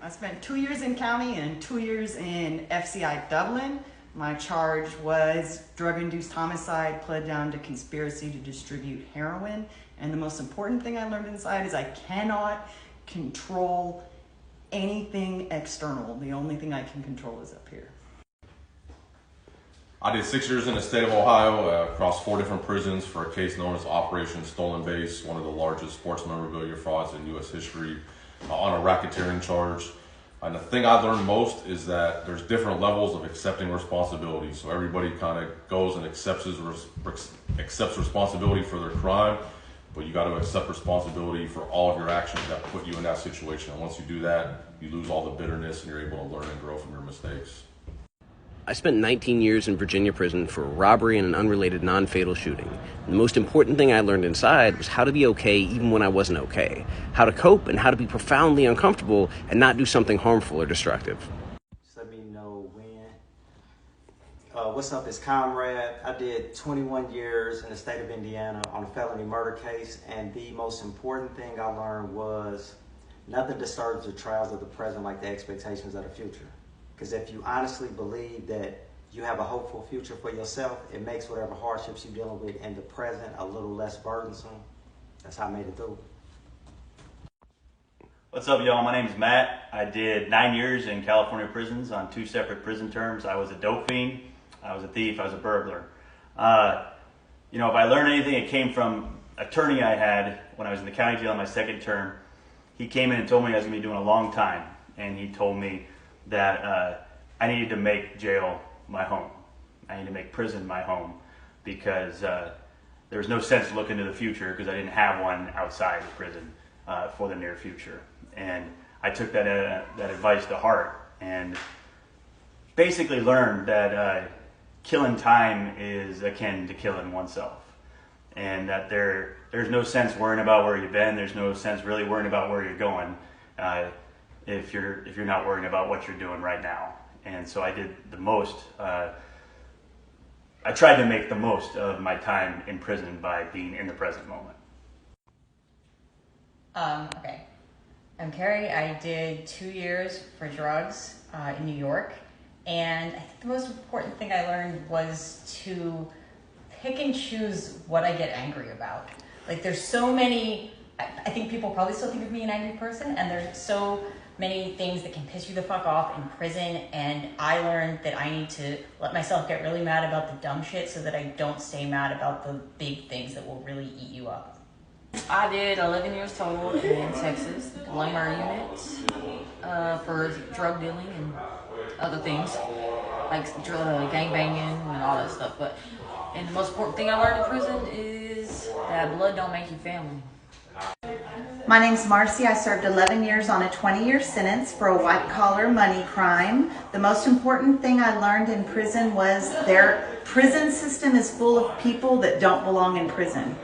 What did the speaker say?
I spent 2 years in county and 2 years in FCI Dublin. My charge was drug-induced homicide, pled down to conspiracy to distribute heroin. And the most important thing I learned inside is I cannot control anything external. The only thing I can control is up here. I did 6 years in the state of Ohio, across 4 different prisons for a case known as Operation Stolen Base, one of the largest sports memorabilia frauds in U.S. history, on a racketeering charge. And the thing I learned most is that there's different levels of accepting responsibility. So everybody kind of goes and accepts responsibility for their crime, but you got to accept responsibility for all of your actions that put you in that situation. And once you do that, you lose all the bitterness and you're able to learn and grow from your mistakes. I spent 19 years in Virginia prison for a robbery and an unrelated non-fatal shooting. The most important thing I learned inside was how to be okay even when I wasn't okay, how to cope and how to be profoundly uncomfortable and not do something harmful or destructive. Just let me know when. What's up, it's Comrade. I did 21 years in the state of Indiana on a felony murder case, and the most important thing I learned was nothing disturbs the trials of the present like the expectations of the future. Because if you honestly believe that you have a hopeful future for yourself, it makes whatever hardships you're dealing with in the present a little less burdensome. That's how I made it through. What's up, y'all? My name is Matt. I did 9 years in California prisons on 2 separate prison terms. I was a dope fiend, I was a thief, I was a burglar. If I learned anything, it came from an attorney I had when I was in the county jail in my 2nd term. He came in and told me I was going to be doing a long time, and he told me that I needed to make jail my home. I needed to make prison my home because there was no sense looking to the future because I didn't have one outside of prison for the near future. And I took that advice to heart and basically learned that killing time is akin to killing oneself. And that there's no sense worrying about where you've been. There's no sense really worrying about where you're going. If you're not worrying about what you're doing right now. And so I did the most, I tried to make the most of my time in prison by being in the present moment. Okay. I'm Carrie. I did 2 years for drugs in New York. And I think the most important thing I learned was to pick and choose what I get angry about. Like there's so many, I think people probably still think of me an angry person, and there's so many things that can piss you the fuck off in prison, and I learned that I need to let myself get really mad about the dumb shit so that I don't stay mad about the big things that will really eat you up. I did 11 years total in Texas, lumber unit, for drug dealing and other things, like gang banging and all that stuff. And the most important thing I learned in prison is that blood don't make you family. My name's Marcy. I served 11 years on a 20-year sentence for a white-collar money crime. The most important thing I learned in prison was their prison system is full of people that don't belong in prison.